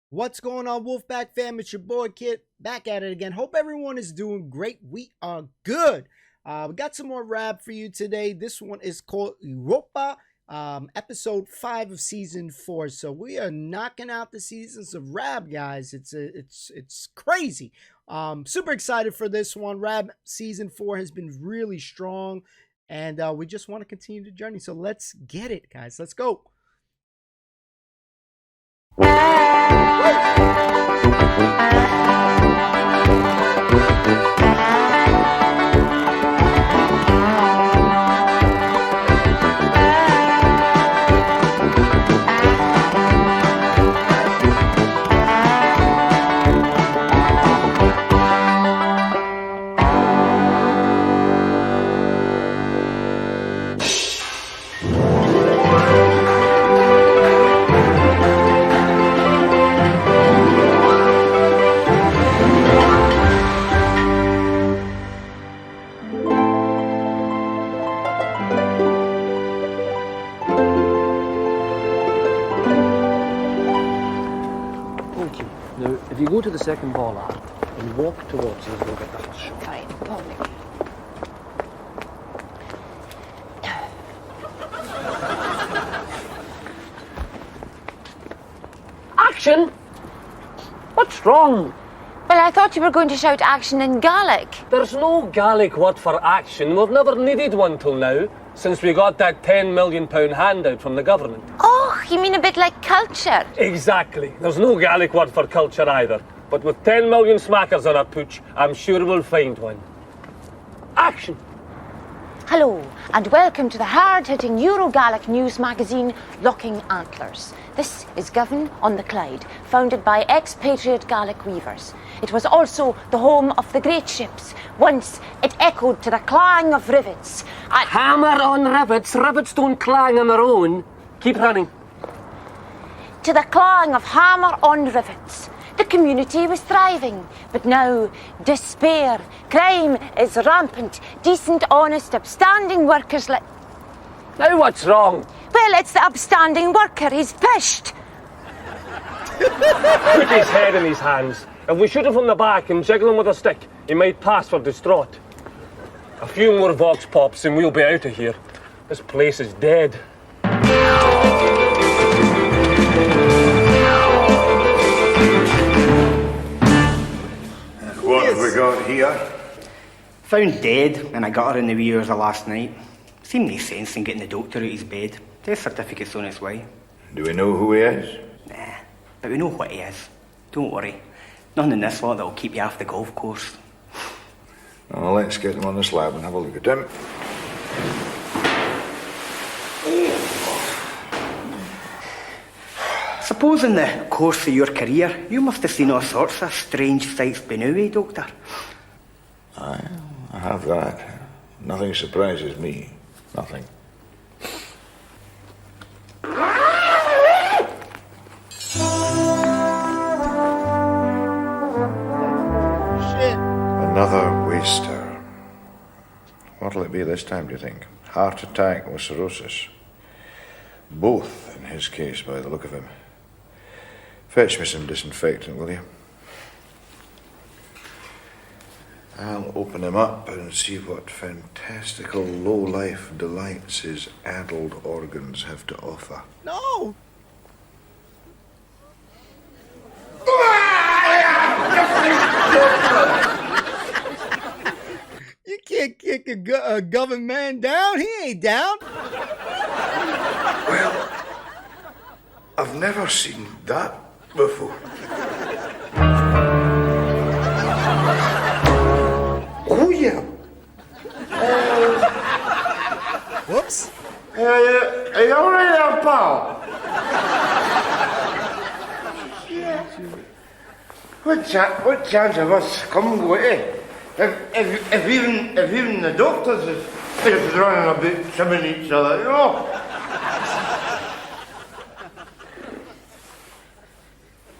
What's going on, Wolfpack fam? It's your boy Kid, back at it again. Hope everyone is doing great. We are good. We got some more RAB for you today. This one is called EUROPA, episode 5 of season 4. So we are knocking out the seasons of RAB, guys. It's crazy. Super excited for this one. RAB season 4 has been really strong, and we just want to continue the journey. So let's get it, guys. Let's go. If you go to the second ball out and walk towards us, we'll get the first shot. Fine, public. Action! What's wrong? Well, I thought you were going to shout action in Gaelic. There's no Gaelic word for action. We've never needed one till now, since we got that £10 million handout from the government. Oh, you mean a bit like culture? Exactly. There's no Gaelic word for culture either. But with 10 million smackers on our pooch, I'm sure we'll find one. Action! Hello, and welcome to the hard-hitting Euro-Gaelic news magazine, Locking Antlers. This is Govan on the Clyde, founded by expatriate Gaelic weavers. It was also the home of the great ships. Once it echoed to the clang of rivets. Hammer on rivets. Rivets don't clang on their own. Keep running. To the clang of hammer on rivets. The community was thriving, but now despair, crime is rampant. Decent, honest, upstanding workers like... Now what's wrong? Well, it's the upstanding worker. He's pished. Put his head in his hands. If we shoot him from the back and jiggle him with a stick, he might pass for distraught. A few more vox pops and we'll be out of here. This place is dead. What have we got here? Found dead in a gutter in the wee hours of last night. Seemed no sense in getting the doctor out of his bed. Death certificate's on its way. Do we know who he is? Nah, but we know what he is. Don't worry. Nothing in this lot that'll keep you off the golf course. Well, let's get him on the slab and have a look at him. Suppose in the course of your career, you must have seen all sorts of strange sights by now, eh, Doctor? Aye, I have that. Nothing surprises me. Nothing. Shit. Another waster. What'll it be this time, do you think? Heart attack or cirrhosis? Both, in his case, by the look of him. Fetch me some disinfectant, will you? I'll open him up and see what fantastical low-life delights his addled organs have to offer. No. You can't kick a government man down. He ain't down. Well, I've never seen that before. Oh, yeah. Whoops. Are you all right there, pal? What chance of us coming with it? If even the doctors is running about simming each other, you know?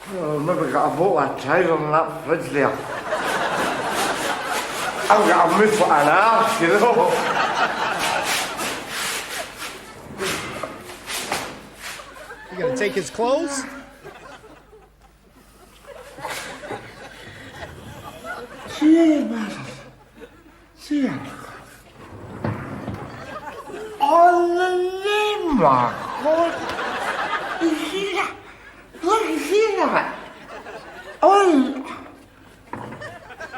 Oh, maybe got a bottle of cider in that fridge there. I've got a move for an arse, you know. You gonna take his clothes? See, man. See. On the name, my God. You see that? Look, you see that? Oh.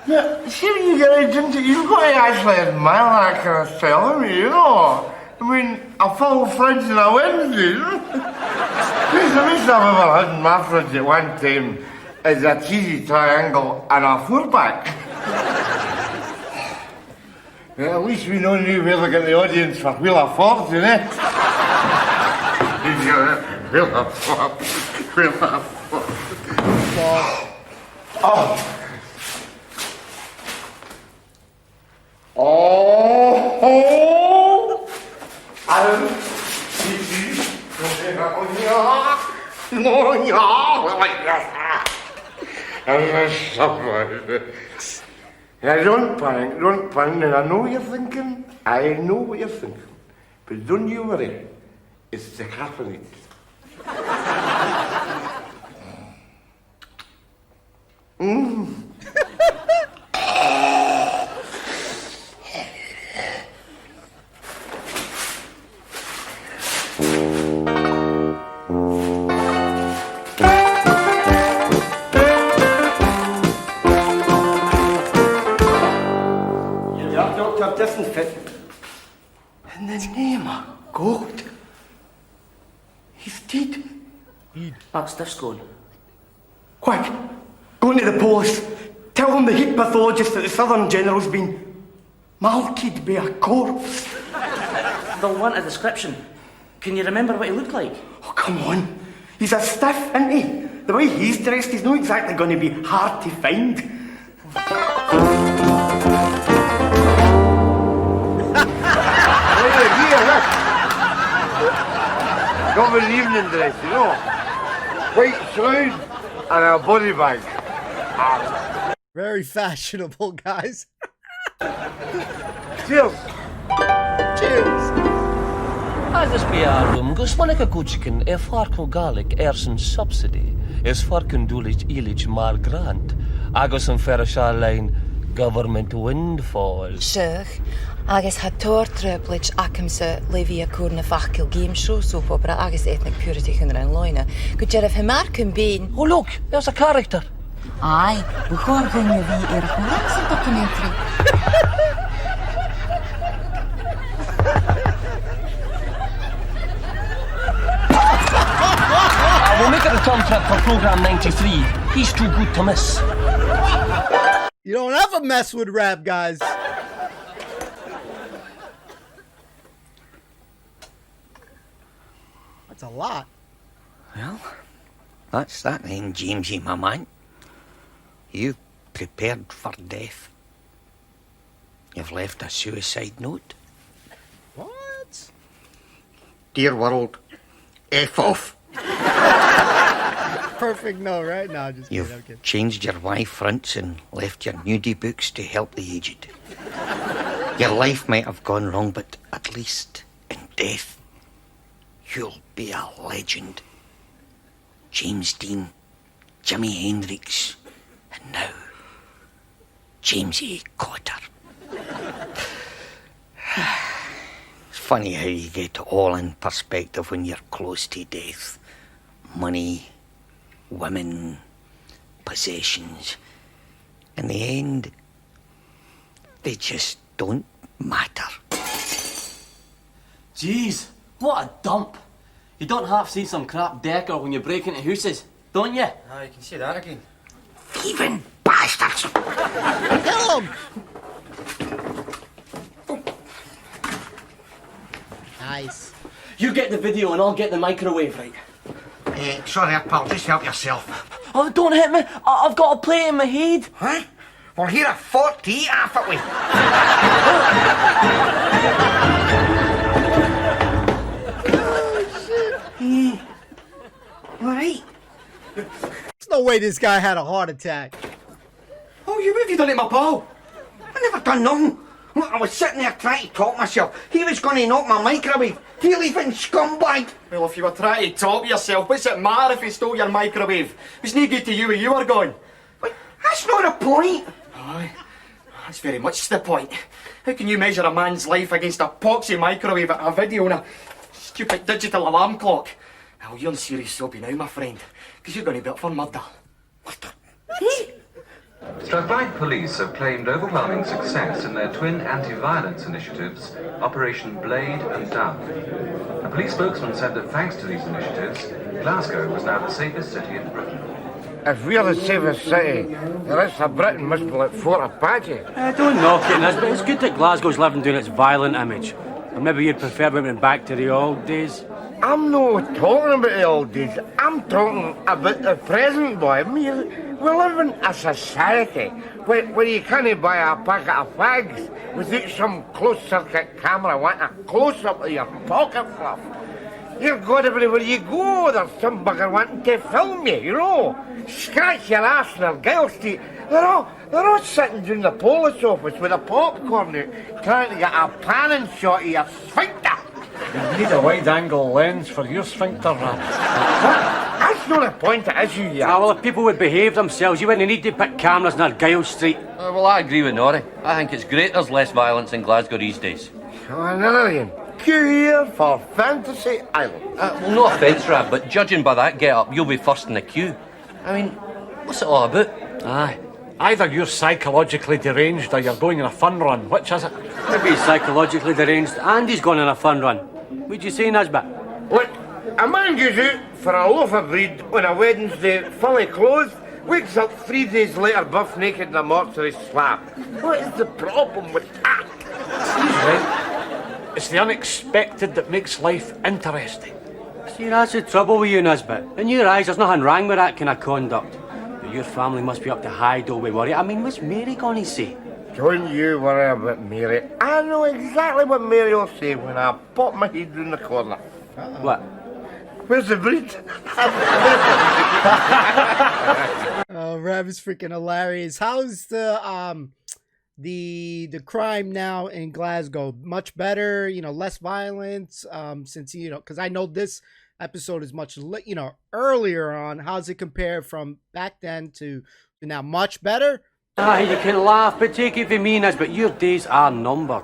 Yeah, see when you get out into, you've got to actually admire that kind of film, you know. I mean, a full fridge and a Wednesday, you know. The most I've ever had in my fridge at one time is a cheesy triangle and a 4-pack. Yeah, at least we know now where to get the audience for Wheel of Fortune, eh? Wheel of Fortune. Wheel of Fortune. Oh. Oh. Yeah, don't panic, and I know what you're thinking, but don't you worry, it's the caffeine. Doesn't fit. In the name of God. He's dead. That's this going. Quick, go into the post. Tell them the heat pathologist at the Southern General's been malkied by a corpse. They'll want a description. Can you remember what he looked like? Oh, come on. He's a stiff, isn't he? The way he's dressed, he's not exactly going to be hard to find. Got an evening dress, you know. White shroud and a body bag. Very fashionable, guys. Cheers. Cheers. Agus bearum gus wannecha kuchikin farco Gaelic erson subsidy is farcun dulich ilich mar grant agus an ferra line government windfall. Sure. Agus had tor trublich akimse levia kurna fachkil game show soap opera agus ethnic purity chun ran loine. Could you have him marken been? Oh look, there's a character. Aye, we hoor gingen wie Eorpa documentary. We'll make it a Tom trip for program 93. He's too good to miss. You don't ever mess with rap, guys. That's a lot. Well, that's that then, Jamesy, my man. You've prepared for death. You've left a suicide note. What? Dear world, F off. Perfect no, right? No, just You've kidding. Okay. changed your wife fronts and left your nudie books to help the aged. Your life might have gone wrong, but at least in death, you'll be a legend. James Dean, Jimi Hendrix, and now, James A. Cotter. It's funny how you get it all in perspective when you're close to death. Money, women, possessions. In the end, they just don't matter. Jeez, what a dump. You don't half see some crap decor when you break into houses, don't you? Ah, you can see that again. Thieving bastards! Kill him! Nice. You get the video and I'll get the microwave, right? Sorry, pal, just help yourself. Oh, don't hit me. I've got a plate in my head. Huh? Well, here a fork to eat half it with. All right. There's no way this guy had a heart attack. Oh, what have you done to my pal? I never done nothing. Look, I was sitting there trying to talk myself. He was going to knock my microwave. Tealeafing scumbag. Well, if you were trying to top yourself, what's it matter if he stole your microwave? It's no good to you when you were gone. But that's not the point. Aye, that's very much the point. How can you measure a man's life against a poxy microwave, a video and a stupid digital alarm clock? Well, you're in serious soapy now, my friend, because you're going to be up for murder. Strathclyde police have claimed overwhelming success in their twin anti-violence initiatives, Operation Blade and Dove. A police spokesman said that thanks to these initiatives, Glasgow was now the safest city in Britain. If we're the safest city, the rest of Britain must be like Fort Apache. Don't knock it, Nesbitt. It's good that Glasgow's living down its violent image. Or maybe you'd prefer we went back to the old days. I'm not talking about the old days. I'm talking about the present, boy. I mean, we live in a society where you can't buy a packet of fags without some closed-circuit camera wanting a close-up of your pocket fluff. You're good everywhere you go. There's some bugger wanting to film you, you know. Scratch your ass in their Gale Street. They're all sitting in the police office with a popcorn out, trying to get a panning shot of your sphincter. You need a wide-angle lens for your sphincter, Rab. That's not the point of issue here. Well, if people would behave themselves, you wouldn't need to put cameras in Argyle Street. Well, I agree with Norrie. I think it's great there's less violence in Glasgow these days. So another one. Queue here for Fantasy Island. Well, no offence, Rab, but judging by that get-up, you'll be first in the queue. I mean, what's it all about? Aye. Either you're psychologically deranged or you're going on a fun run. Which is it? Maybe he's psychologically deranged and he's going on a fun run. What'd you say, Nesbitt? Look, a man goes out for a loaf of bread on a Wednesday, fully clothed, wakes up 3 days later buff naked in a mortuary slab. What is the problem with that? He's right. It's the unexpected that makes life interesting. See, that's the trouble with you, Nesbitt. In your eyes, there's nothing wrong with that kind of conduct. But your family must be up to high dough with worry. I mean, what's Mary gonna say? Don't you worry about Mary. I know exactly what Mary will say when I pop my head round the corner. What? Where's the breed? Oh, Rab is freaking hilarious. How's the crime now in Glasgow? Much better, you know, less violence, since, you know, because I know this episode is much, you know, earlier on. How's it compare from back then to now? Much better? You can laugh, but take it from me, but your days are numbered.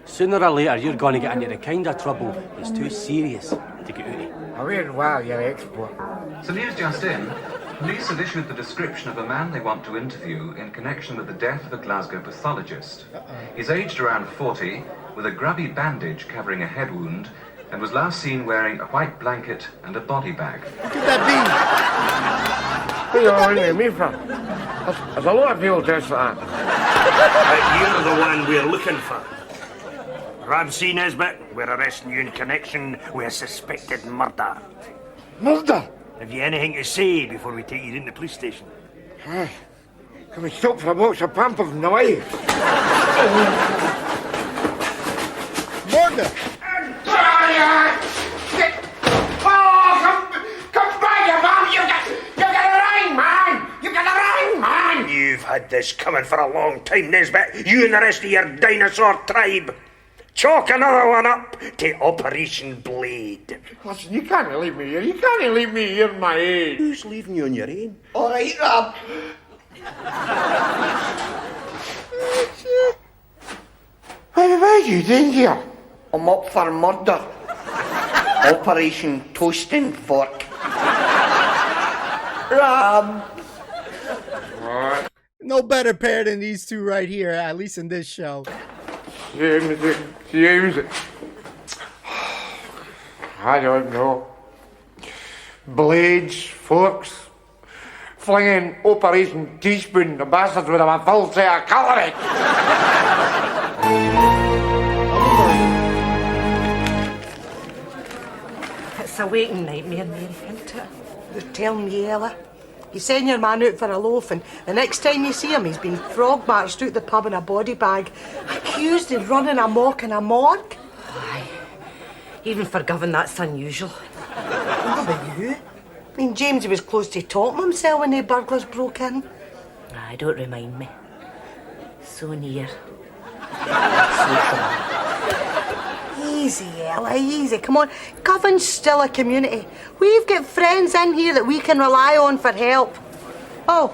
Sooner or later, you're going to get into the kind of trouble that's too serious to get out of. I wait while you're expert. So news just in. Police have issued the description of a man they want to interview in connection with the death of a Glasgow pathologist. He's aged around 40, with a grubby bandage covering a head wound, and was last seen wearing a white blanket and a body bag. What could that What are you ringing at me for? There's a lot of people dressed like that. You're the one we're looking for. RAB C NESBITT, we're arresting you in connection with a suspected murder. Murder? Have you anything to say before we take you in the police station? Aye. Can we stop for a box of Pampers in the way? Murder! Come back, you man! You got a ring, man! You got a ring, man! You've had this coming for a long time, Nesbitt. You and the rest of your dinosaur tribe. Chalk another one up to Operation Blade. Listen, you can't leave me here. You can't leave me here in my age. Who's leaving you on your own? All right, Rob. What are you doing here? I'm up for murder. Operation Toast and Fork. Rob. No better pair than these two right here, at least in this show. James. I don't know. Blades, forks, flinging Operation Teaspoon, the bastards with a full set of cutlery. It's a waking nightmare, Mary, isn't it? You're telling me, Ella. You send your man out for a loaf and the next time you see him he's been frog-marched out the pub in a body bag, accused of running amok in a morgue. Aye. Even for Govan, that's unusual. What about you? I mean, James was close to topping himself when the burglars broke in. Aye, don't remind me. So near, Easy, Ella, easy. Come on. Govan's still a community. We've got friends in here that we can rely on for help. Oh,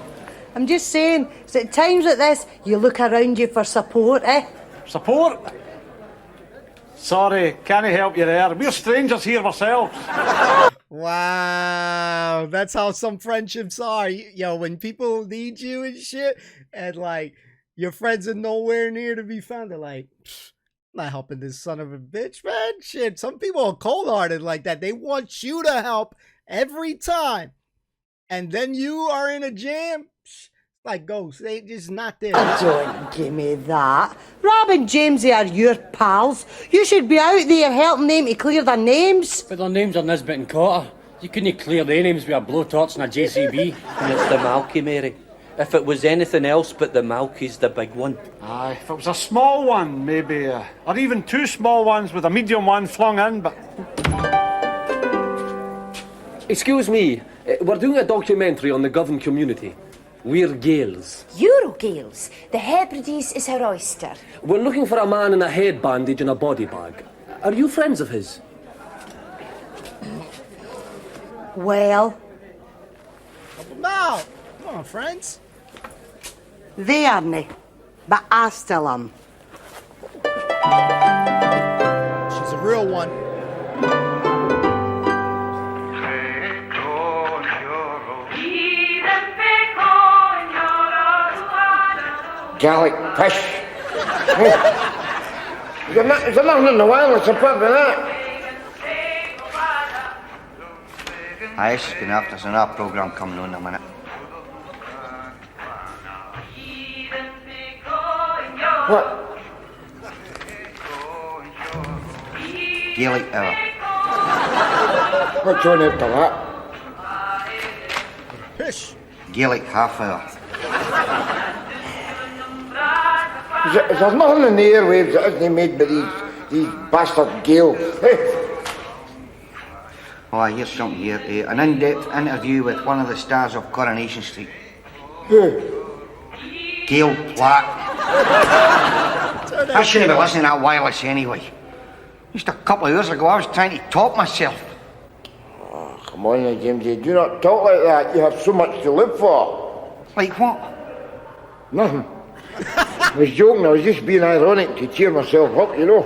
I'm just saying, it's at times like this you look around you for support, eh? Support? Sorry, can't help you there. We're strangers here ourselves. Wow, that's how some friendships are. Yo, when people need you and shit, and like your friends are nowhere near to be found, they're like, I'm not helping this son of a bitch, man. Shit, some people are cold-hearted like that. They want you to help every time, and then you are in a jam. Like ghosts, they just not there. Don't give me that. Rob and Jamesy are your pals. You should be out there helping them to clear their names. But their names are Nesbitt and Cotter. You couldn't clear their names with a blowtorch and a JCB. And it's the Malky, Mary. If it was anything else but the Malky's the big one. Aye, if it was a small one, maybe, or even two small ones with a medium one flung in, but... Excuse me, we're doing a documentary on the Govan community. We're Gaels. Eurogales. The Hebrides is our oyster. We're looking for a man in a head bandage and a body bag. Are you friends of his? Well, No, come on, friends. they aren't, but I still am. She's a real one. Gaelic fish. Is there nothing in the wireless apart from that? Aye, this is good enough. There's another programme coming on in a minute. What? Gaelic Hour. What's on after that? Fish. Gaelic Half Hour. Is there nothing in the airwaves that isn't made by these bastard Gaels? Oh, I hear something here. An in-depth interview with one of the stars of Coronation Street. Who? Gail Platt. I shouldn't be listening to that wireless anyway. Just a couple of years ago, I was trying to top myself. Oh, come on now, Jamesy. Do not talk like that. You have so much to live for. Like what? Nothing. I was joking. I was just being ironic to cheer myself up, you know.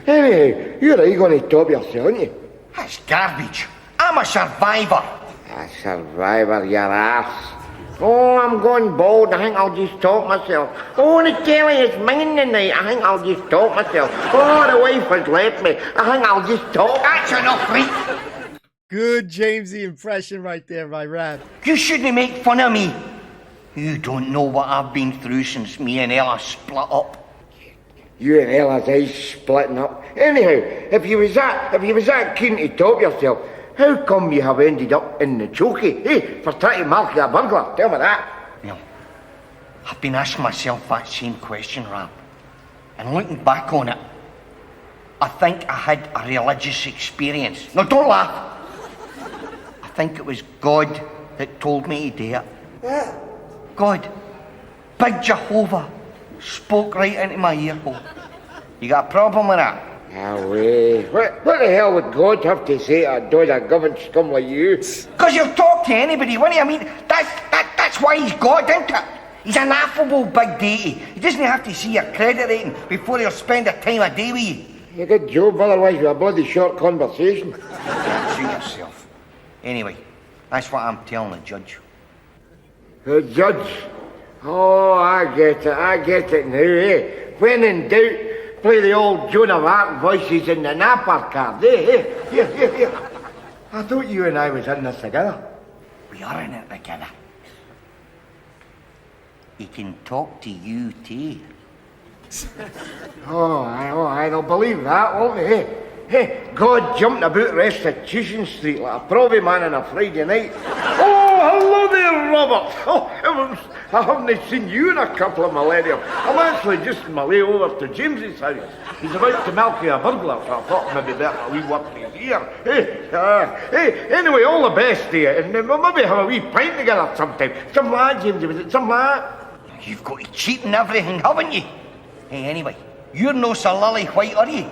Anyway, you're going to top yourself, aren't you? That's garbage. I'm a survivor. A survivor, your ass. Oh, I'm going bald. I think I'll just talk myself. Oh, the telly is minging tonight. I think I'll just talk myself. Oh, the wife has left me. I think I'll just talk. That's enough, right? Good Jamesy impression right there by Rab. You shouldn't make fun of me. You don't know what I've been through since me and Ella split up. You and Ella's eyes splitting up. Anyhow, if you was that keen to top yourself, how come you have ended up in the chokey, for trying to mark a burglar? Tell me that. Well, I've been asking myself that same question, Rab. And looking back on it, I think I had a religious experience. No, don't laugh. I think it was God that told me to do it. Yeah. God, Big Jehovah, spoke right into my ear hole. You got a problem with that? No way. What the hell would God have to say to a dod of government scum like you? Because you'll talk to anybody, wouldn't you? I mean, that's why he's God, isn't it? He's an affable big deity. He doesn't have to see your credit rating before he'll spend a time of day with you. You good job, otherwise you a bloody short conversation. Suit yourself. Anyway, that's what I'm telling the judge. The judge? Oh, I get it now, eh? When in doubt, play the old Joan of Arc voices in the Napa card, eh? Here. I thought you and I was in this together. We are in it together. He can talk to you too. Oh, I don't believe that, won't they? Hey, God jumping about Restitution Street like a probie man on a Friday night. Oh, hello there, Robert. Oh, heavens, I haven't seen you in a couple of millennium. I'm actually just on my way over to James's house. He's about to milk a burglar, so I thought maybe better we work his ear. Hey, anyway, all the best to you, and we'll maybe have a wee pint together sometime. Some lad, Jamesy, was it some lad? You've got to cheat and everything, haven't you? Hey, anyway, You're no Sir Lily White, are you?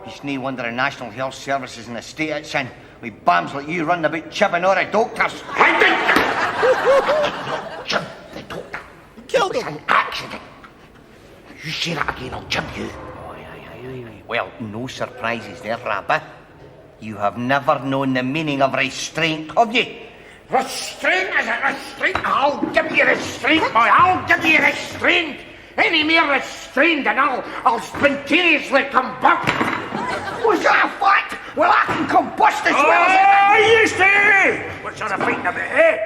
It's no wonder the National Health Service is in the state it's in, with bams like you running about chipping all the doctors. Jim, the doctor. Killed him. It was an accident. You say that again, I'll jump you. Well, no surprises there, Rabbi. You have never known the meaning of restraint, have you? Restraint, is it restraint? I'll give you restraint, boy. I'll give you restraint. Any more restraint and I'll spontaneously combust. Was that a fact? Well, I can combust as well as... Oh, you stay! What sort of fighting about, eh?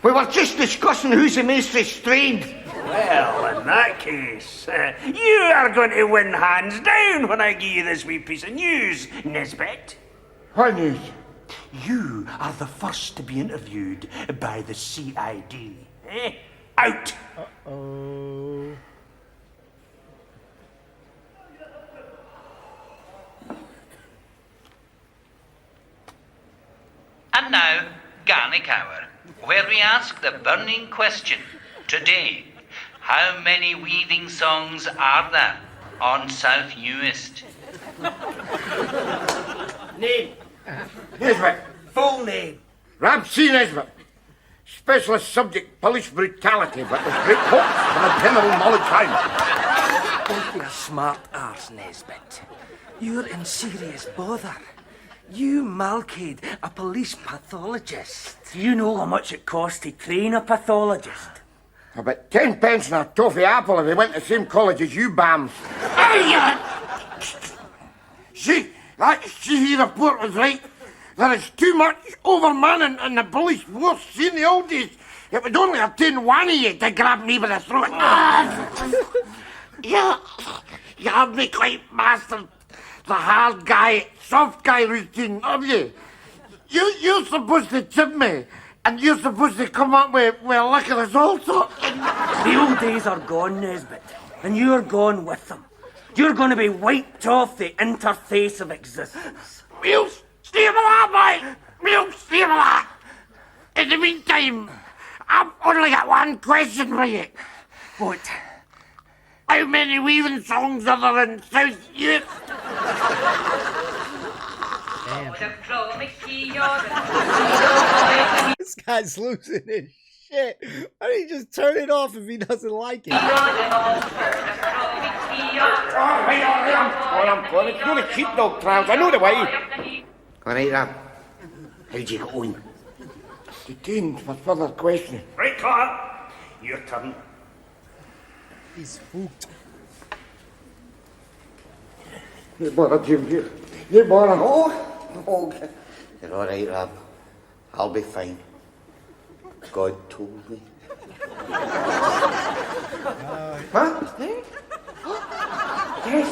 We were just discussing who's the most restrained. Well, in that case, you are going to win hands down when I give you this wee piece of news, Nesbitt. What news? You are the first to be interviewed by the CID. Eh? Out! Uh-oh. And now, Garnick Hour, where we ask the burning question. Today, how many weaving songs are there on South Uist? Name. Nesbitt. Full name. RAB C NESBITT. Specialist subject, police brutality, but with great hopes for the general knowledge found. Don't be a smart arse, Nesbitt. You're in serious bother. You malkied a police pathologist. Do you know how much it costs to train a pathologist? About 10 pence and a toffee apple if they went to the same college as you, bams. See the report was right. There is too much overmanning in the police force. See, in the old days, it would only have taken one of you to grab me by the throat. You have me quite mastered the hard guy, soft guy routine, have you? You're supposed to tip me, and you're supposed to come up with liquor all sorts. The old days are gone, Nesbitt, and you're gone with them. You're going to be wiped off the interface of existence. Mills, stay with that, mate! Mills, stay with that! In the meantime, I've only got one question for you. What? How many weaving songs are there in South Uist? This guy's losing his shit. Why don't he just turn it off if he doesn't like it? Oh, I'm going. It's not a sheepdog trials. I know the way. All right, Rab. How'd you get on? Detained for further questioning. Right, Carter. Your turn. He's spooked. You bother, Jim. You bother. Oh, you're all right, Rab. I'll be fine. God told me. Huh? Yes.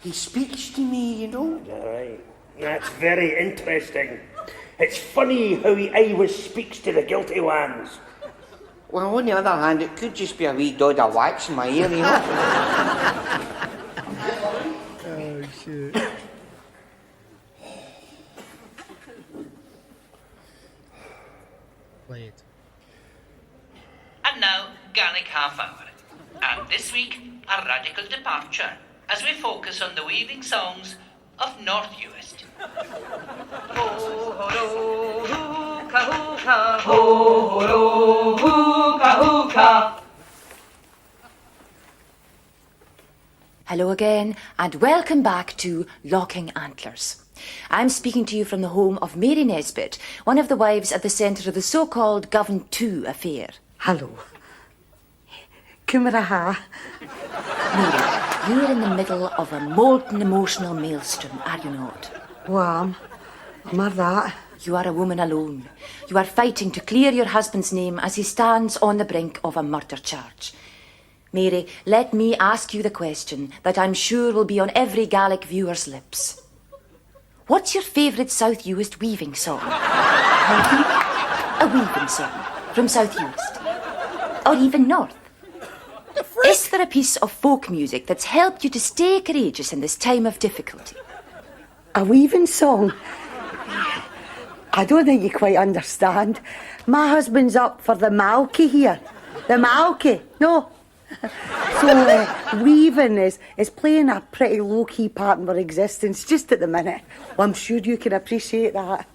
He speaks to me, you know. All right. That's very interesting. It's funny how he always speaks to the guilty ones. Well, on the other hand, it could just be a wee dod of wax in my ear, you know. Oh, shit. Play it. And now, Garnick Half Hour. And this week, a radical departure as we focus on the weaving songs of North Uist. Hello again, and welcome back to Locking Antlers. I'm speaking to you from the home of Mary Nesbitt, one of the wives at the centre of the so-called Govan 2 affair. Hello. Kumaraha. Mary, you're in the middle of a molten emotional maelstrom, are you not? Well, am I that? You are a woman alone. You are fighting to clear your husband's name as he stands on the brink of a murder charge. Mary, let me ask you the question that I'm sure will be on every Gaelic viewer's lips. What's your favourite South Uist weaving song? A weaving song from South Uist? Or even North? Is there a piece of folk music that's helped you to stay courageous in this time of difficulty? A weaving song? I don't think you quite understand. My husband's up for the Malky here. The Malky, no. So, weaving is playing a pretty low-key part in our existence just at the minute. Well, I'm sure you can appreciate that.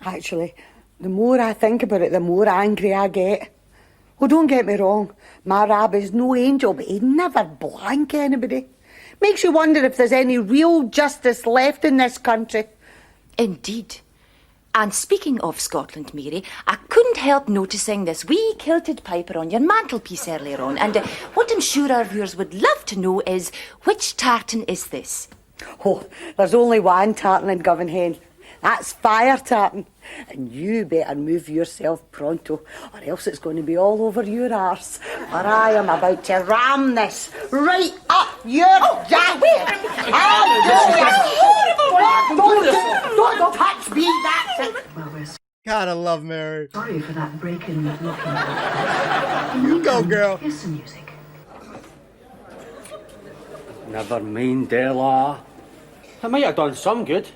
Actually, the more I think about it, the more angry I get. Well, don't get me wrong, my Rab is no angel, but he'd never blank anybody. Makes you wonder if there's any real justice left in this country. Indeed. And speaking of Scotland, Mary, I couldn't help noticing this wee kilted piper on your mantelpiece earlier on, and what I'm sure our viewers would love to know is, which tartan is this? Oh, there's only one tartan in Govan. That's fire tartan. And you better move yourself pronto, or else it's going to be all over your arse. Or I am about to ram this right up your jacket. Don't touch me, that's it. Gotta love Mary. Sorry for that break-in looking. You go, girl. Here's some music. Never mind, Della. I might have done some good.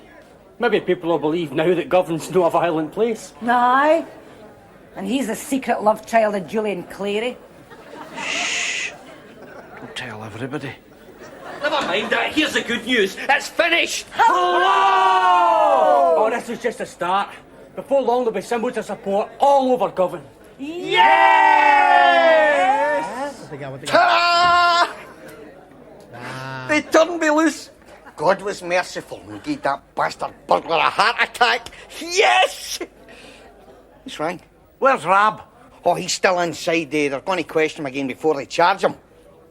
Maybe people will believe now that Govan's not a violent place. Aye. And he's the secret love child of Julian Clary. Shh. Don't tell everybody. Never mind that. Here's the good news. It's finished. Hello! Oh, this is just a start. Before long, there'll be symbols of support all over Govan. Yes! What they got? Ta-da! They turned me loose. God was merciful and gave that bastard burglar a heart attack. Yes! What's wrong? Where's Rab? Oh, he's still inside there. They're going to question him again before they charge him.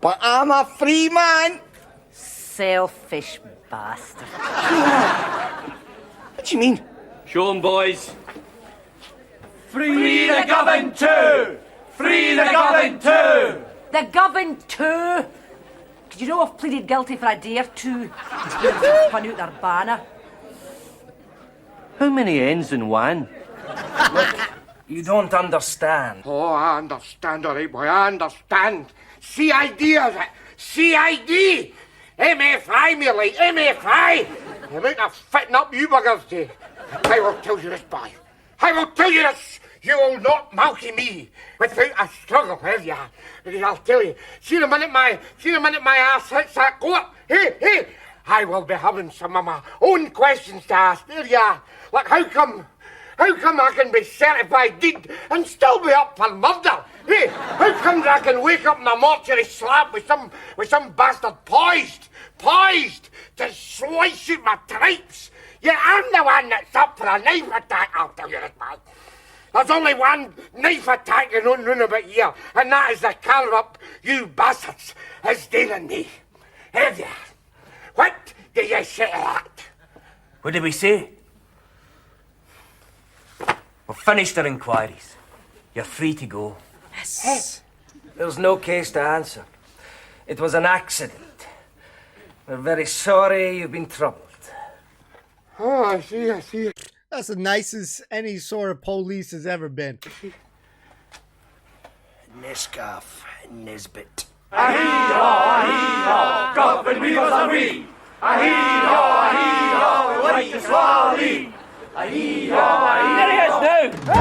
But I'm a free man. Selfish bastard. What do you mean? Show 'em, boys. Free the Govan too! Free the Govan too! The Govan too! Did you know I've pleaded guilty for a day or two? Spun out their banner. How many ends in one? Look, you don't understand. Oh, I understand, all right, boy, I understand. CID, is it? CID! MFI, merely, MFI! You might have fitting up you buggers, Jay. I will tell you this, boy. I will tell you this. You will not malky me without a struggle, have you? Because I'll tell you, see the minute my ass hits that court, hey, I will be having some of my own questions to ask. There you are. Like, how come I can be certified dead and still be up for murder? Hey, how come I can wake up in a mortuary slab with some bastard poised to slice out my tripes? Yeah, I'm the one that's up for a knife attack, I'll tell you this, man. There's only one knife attack going on round about here, and that is the colour-up you bastards is dealing me. Have you? What do you say to that? What did we say? We've finished our inquiries. You're free to go. Yes. There's no case to answer. It was an accident. We're very sorry you've been troubled. Oh, I see. That's the nicest any sort of police has ever been. Nescaff, Nesbitt. Ahee-haw, Govan weavers are we. Ahee-haw, white as Wally. Ahee-haw, there he is now.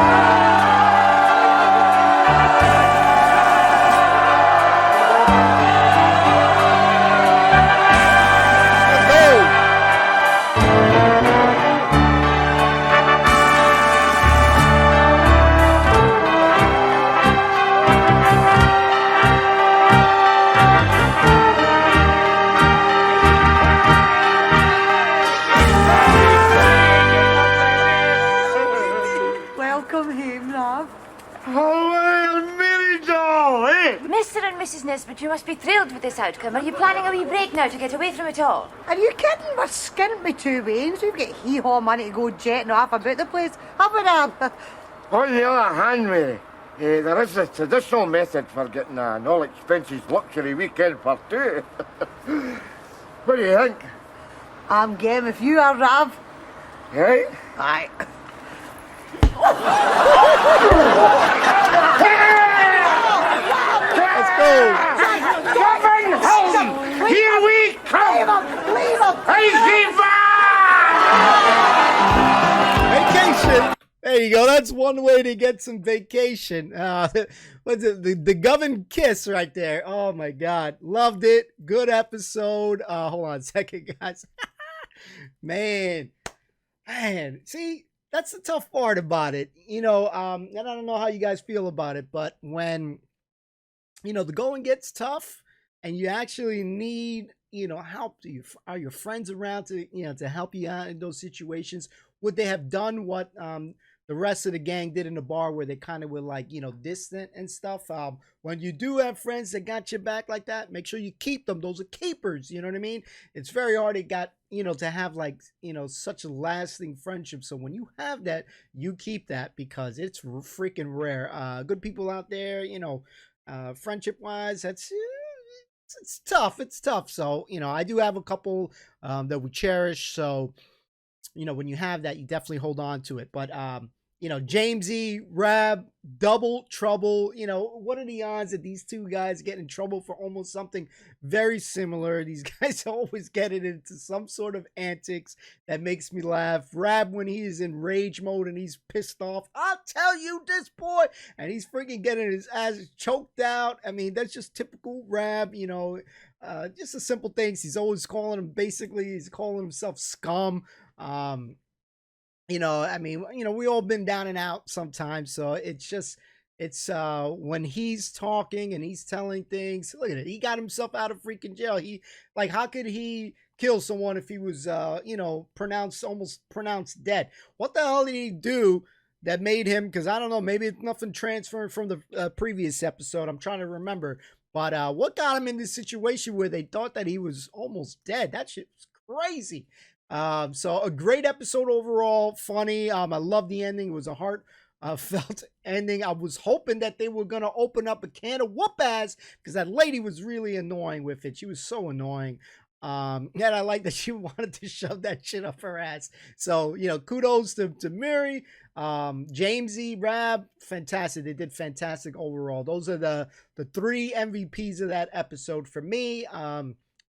Mr. and Mrs. Nesbitt, you must be thrilled with this outcome. Are you planning a wee break now to get away from it all? Are you kidding? We're skint by 2 ways. We've got hee-haw money to go jetting off about the place. Haven't I? On the other hand, Mary, there is a traditional method for getting an all-expenses luxury weekend for two. What do you think? I'm game if you are, Rav. Right? Aye. Let's go! Govan home! Here we come! Leave him! Vacation! There you go. That's one way to get some vacation. What's it? The Govern Kiss right there. Oh my God. Loved it. Good episode. Hold on a second, guys. Man. See, that's the tough part about it. And I don't know how you guys feel about it, but when, the going gets tough and you actually need, help, are your friends around to help you out in those situations? Would they have done what the rest of the gang did in the bar, where they kind of were like, distant and stuff? When you do have friends that got your back like that, make sure you keep them. Those are keepers. You know what I mean? It's very hard to have like, such a lasting friendship. So when you have that, you keep that, because it's freaking rare. Good people out there, friendship wise, it's tough. It's tough. So, I do have a couple that we cherish. So, when you have that, you definitely hold on to it. But, Jamesy, Rab, double trouble. What are the odds that these two guys get in trouble for almost something very similar? These guys always get it into some sort of antics that makes me laugh. Rab, when he's in rage mode and he's pissed off, I'll tell you this, boy, and he's freaking getting his ass choked out. I mean, that's just typical Rab, just the simple things. He's always he's calling himself scum. We all been down and out sometimes, so it's when he's talking and he's telling things. Look at it, he got himself out of freaking jail. How could he kill someone if he was almost pronounced dead? What the hell did he do that made him? Because I don't know, maybe it's nothing transferring from the previous episode. I'm trying to remember, but what got him in this situation where they thought that he was almost dead? That shit was crazy. So a great episode overall, funny. I love the ending. It was a heartfelt ending. I was hoping that they were going to open up a can of whoop ass, because that lady was really annoying with it. She was so annoying. And I like that she wanted to shove that shit up her ass. So, kudos to Mary, Jamesy, Rab, fantastic. They did fantastic overall. Those are the 3 MVPs of that episode for me.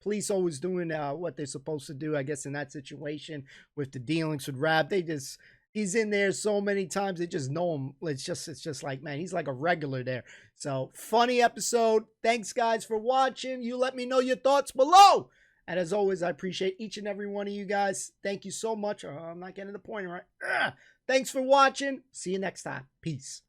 Police always doing what they're supposed to do, I guess, in that situation with the dealings with Rab. He's in there so many times, they just know him. It's just like, man, he's like a regular there. So, funny episode. Thanks, guys, for watching. You let me know your thoughts below. And as always, I appreciate each and every one of you guys. Thank you so much. I'm not getting the point right. Thanks for watching. See you next time. Peace.